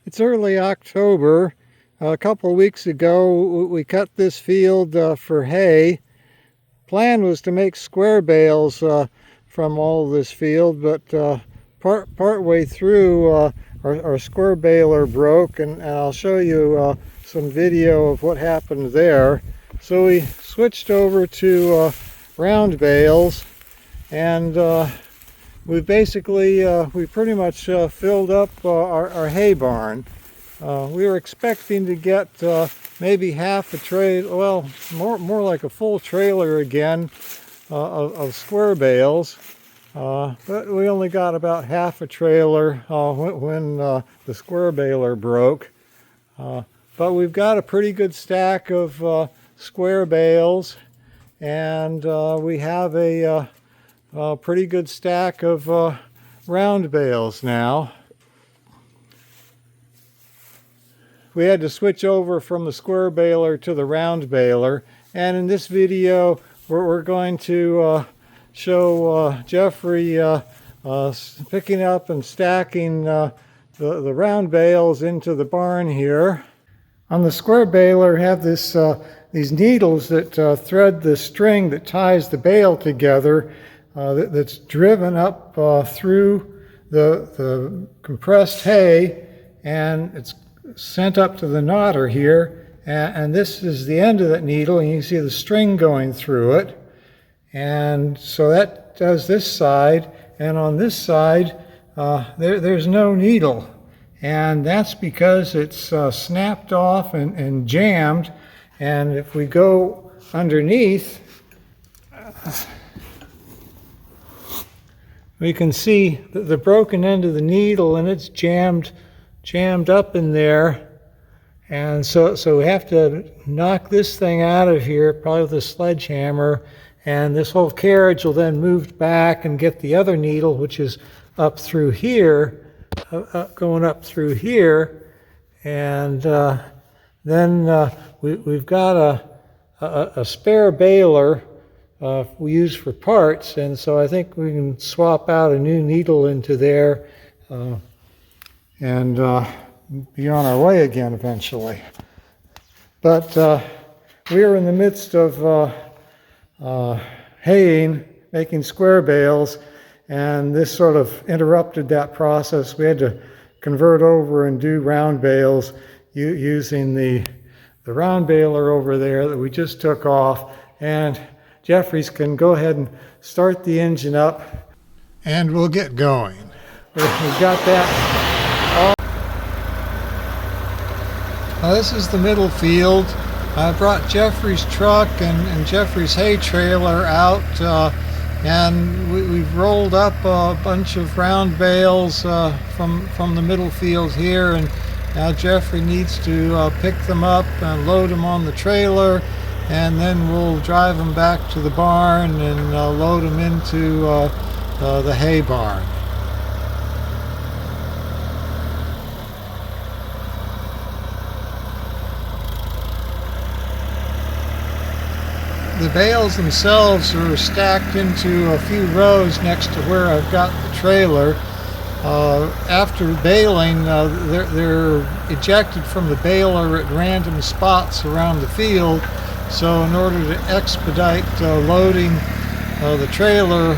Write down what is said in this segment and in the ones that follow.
It's early October. A couple of weeks ago, we cut this field for hay. Plan was to make square bales from all of this field, but part way through, our square baler broke, and I'll show you some video of what happened there. So we switched over to round bales, and we pretty much filled up our hay barn. We were expecting to get maybe half a trailer, well, more like a full trailer again of square bales, but we only got about half a trailer when the square baler broke. But we've got a pretty good stack of square bales, and we have a pretty good stack of round bales now. We had to switch over from the square baler to the round baler, and in this video we're going to show Jeffrey picking up and stacking the round bales into the barn here. On the square baler, we have these needles that thread the string that ties the bale together, that's driven up through the compressed hay, and it's sent up to the knotter here, and this is the end of that needle, and you can see the string going through it. And so that does this side, and on this side there's no needle, and that's because it's snapped off and jammed. And if we go underneath, we can see the broken end of the needle, and it's jammed up in there. And so we have to knock this thing out of here, probably with a sledgehammer, and this whole carriage will then move back and get the other needle, which is up through here, going up through here. And then we've got a spare baler we use for parts, and so I think we can swap out a new needle into there and be on our way again eventually. But we are in the midst of haying, making square bales, and this sort of interrupted that process. We had to convert over and do round bales using the round baler over there that we just took off. And Jeffries can go ahead and start the engine up, and we'll get going. We've got that. Now this is the middle field. I brought Jeffrey's truck and Jeffrey's hay trailer out, and we've rolled up a bunch of round bales from the middle field here, and now Jeffrey needs to pick them up and load them on the trailer, and then we'll drive them back to the barn and load them into the hay barn. The bales themselves are stacked into a few rows next to where I've got the trailer. After baling, they're ejected from the baler at random spots around the field. So in order to expedite loading the trailer,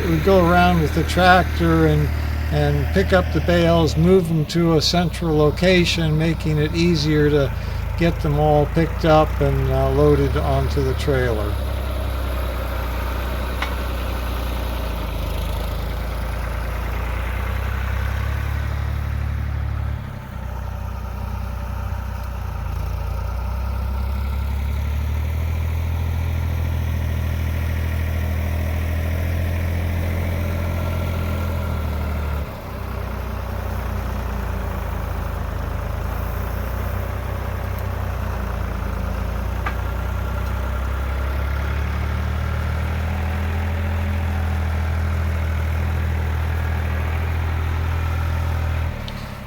we go around with the tractor and pick up the bales, move them to a central location, making it easier to get them all picked up and loaded onto the trailer.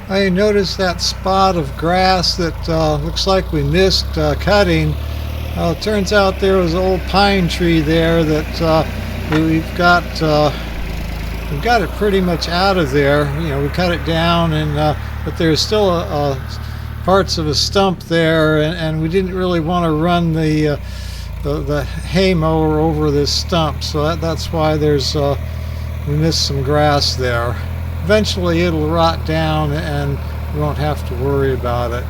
I noticed that spot of grass that looks like we missed cutting. It turns out there was an old pine tree there that we've got it pretty much out of there. You know, we cut it down and but there's still parts of a stump there, and we didn't really want to run the hay mower over this stump, so that's why we missed some grass there. Eventually it'll rot down and we won't have to worry about it.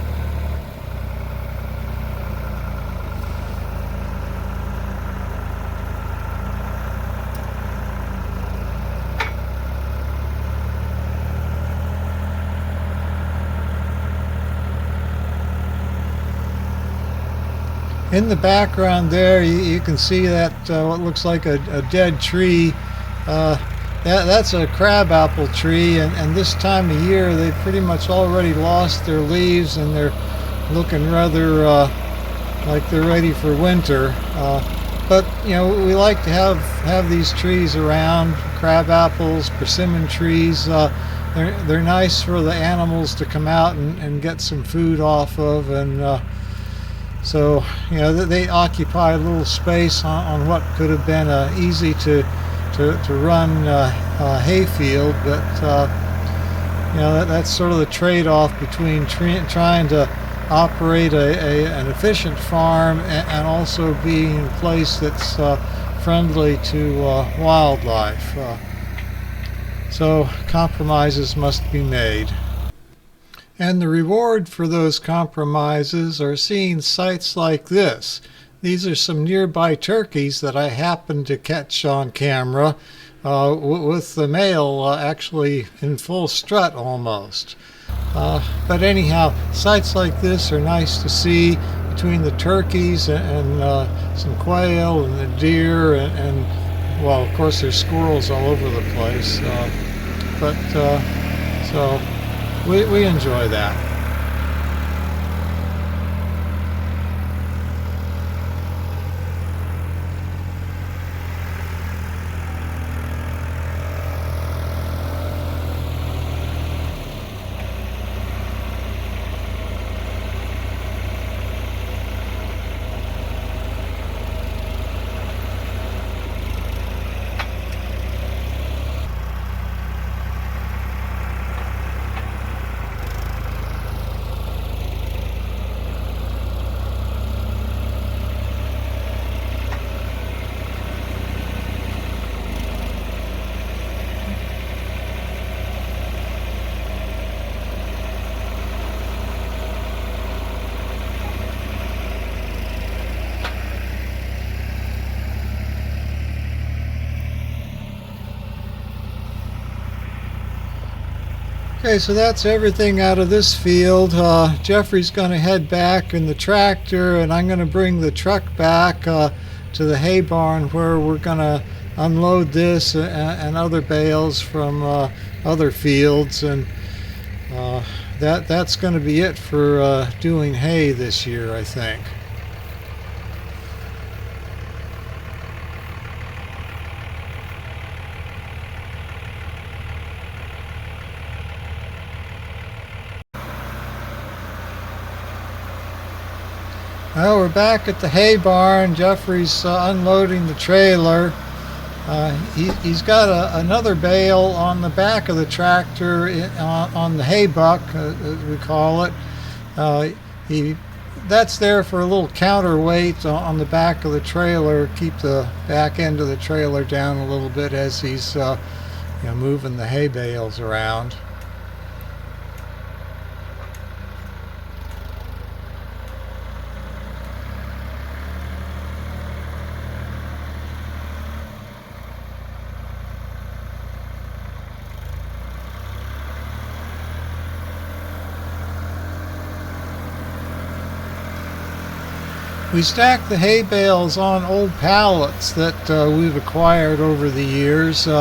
In the background there, you can see that what looks like a dead tree. That's a crabapple tree, and this time of year they've pretty much already lost their leaves and they're looking rather like they're ready for winter. But you know, we like to have these trees around. Crabapples, persimmon trees. They're nice for the animals to come out and get some food off of, and so, you know, they occupy a little space on what could have been easy to run hayfield, but you know, that's sort of the trade-off between trying to operate an efficient farm and also being in a place that's friendly to wildlife. So compromises must be made. And the reward for those compromises are seeing sights like this. These are some nearby turkeys that I happened to catch on camera with the male actually in full strut almost. But anyhow, sights like this are nice to see between the turkeys and some quail and the deer and well, of course there's squirrels all over the place. So we enjoy that. Okay, so that's everything out of this field. Jeffrey's going to head back in the tractor, and I'm going to bring the truck back to the hay barn where we're going to unload this and other bales from other fields, and that's going to be it for doing hay this year, I think. Well, we're back at the hay barn. Jeffrey's unloading the trailer. He's got another bale on the back of the tractor on the hay buck, as we call it. That's there for a little counterweight on the back of the trailer, keep the back end of the trailer down a little bit as he's moving the hay bales around. We stack the hay bales on old pallets that we've acquired over the years. We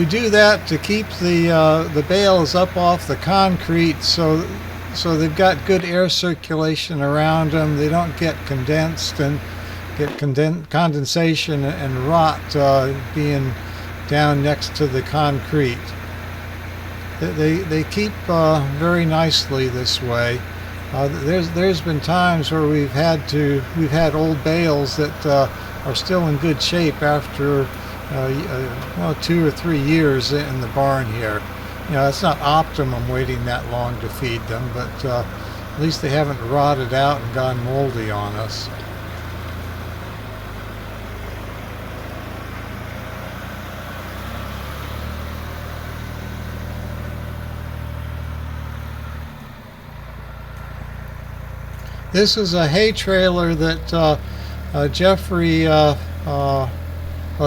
do that to keep the bales up off the concrete, so they've got good air circulation around them. They don't get condensed and get condensation and rot being down next to the concrete. They keep very nicely this way. There's been times where we've had old bales that are still in good shape after 2 or 3 years in the barn here. It's not optimum waiting that long to feed them, but at least they haven't rotted out and gone moldy on us. This is a hay trailer that Jeffrey, well,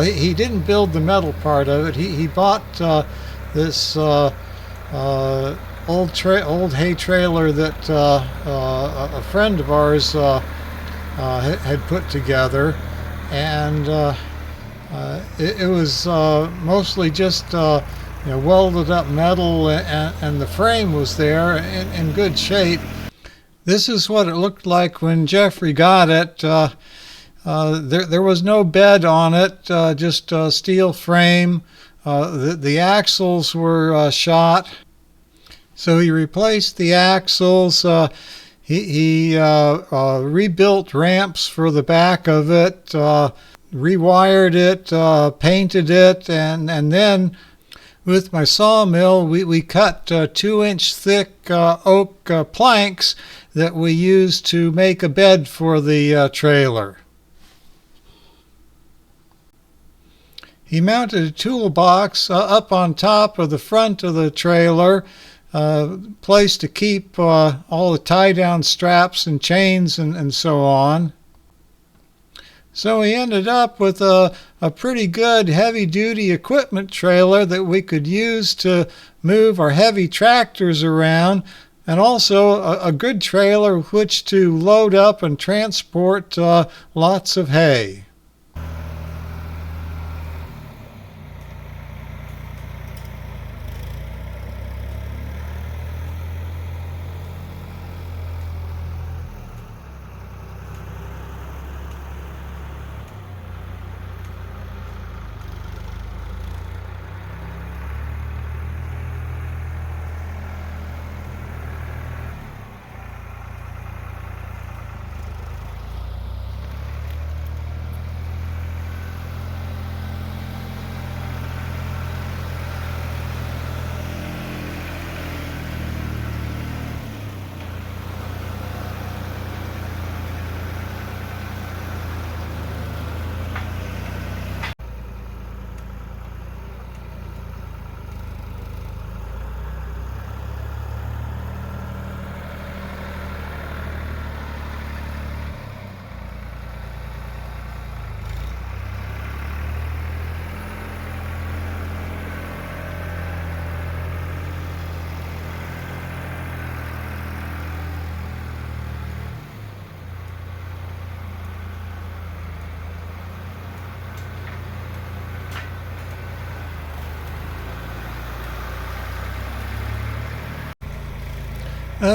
he didn't build the metal part of it. He bought this old hay trailer that a friend of ours had put together, and it was mostly just welded up metal, and the frame was there in good shape. This is what it looked like when Jeffrey got it. There was no bed on it, just a steel frame. The axles were shot, so he replaced the axles. He rebuilt ramps for the back of it, rewired it, painted it, and then with my sawmill, we cut 2-inch thick oak planks that we used to make a bed for the trailer. He mounted a toolbox up on top of the front of the trailer, place to keep all the tie-down straps and chains and so on. So we ended up with a pretty good heavy-duty equipment trailer that we could use to move our heavy tractors around, and also a good trailer with which to load up and transport lots of hay.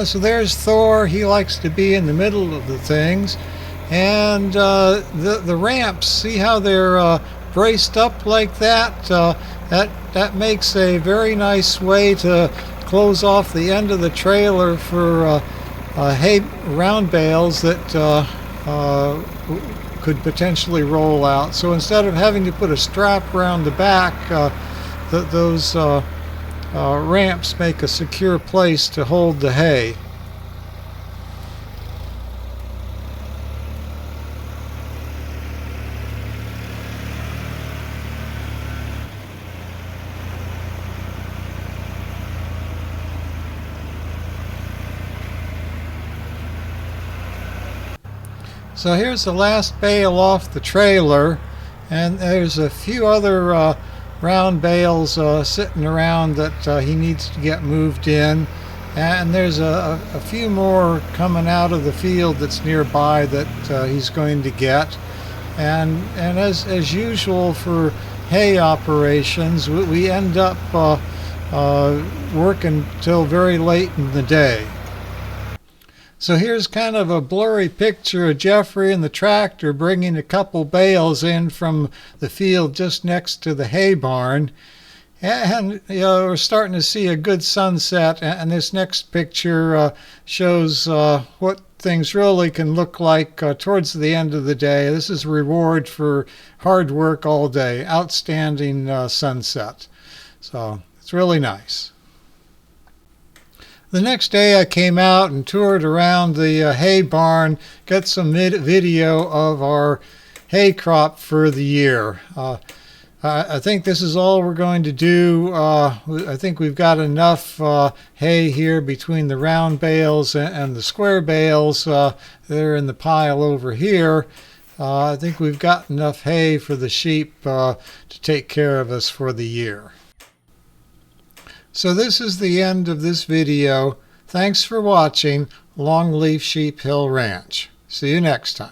So there's Thor. He likes to be in the middle of the things. And the ramps, see how they're braced up like that? That makes a very nice way to close off the end of the trailer for hay round bales that could potentially roll out. So instead of having to put a strap around the back, those ramps make a secure place to hold the hay. So here's the last bale off the trailer, and there's a few other round bales sitting around that he needs to get moved in, and there's a few more coming out of the field that's nearby that he's going to get. And as usual for hay operations, we end up working till very late in the day. So here's kind of a blurry picture of Jeffrey and the tractor bringing a couple bales in from the field just next to the hay barn. And we're starting to see a good sunset, and this next picture shows what things really can look like towards the end of the day. This is reward for hard work all day. Outstanding sunset. So it's really nice. The next day I came out and toured around the hay barn, got some video of our hay crop for the year. I think this is all we're going to do. I think we've got enough hay here between the round bales and the square bales. They're in the pile over here. I think we've got enough hay for the sheep to take care of us for the year. So this is the end of this video. Thanks for watching Longleaf Sheep Hill Ranch. See you next time.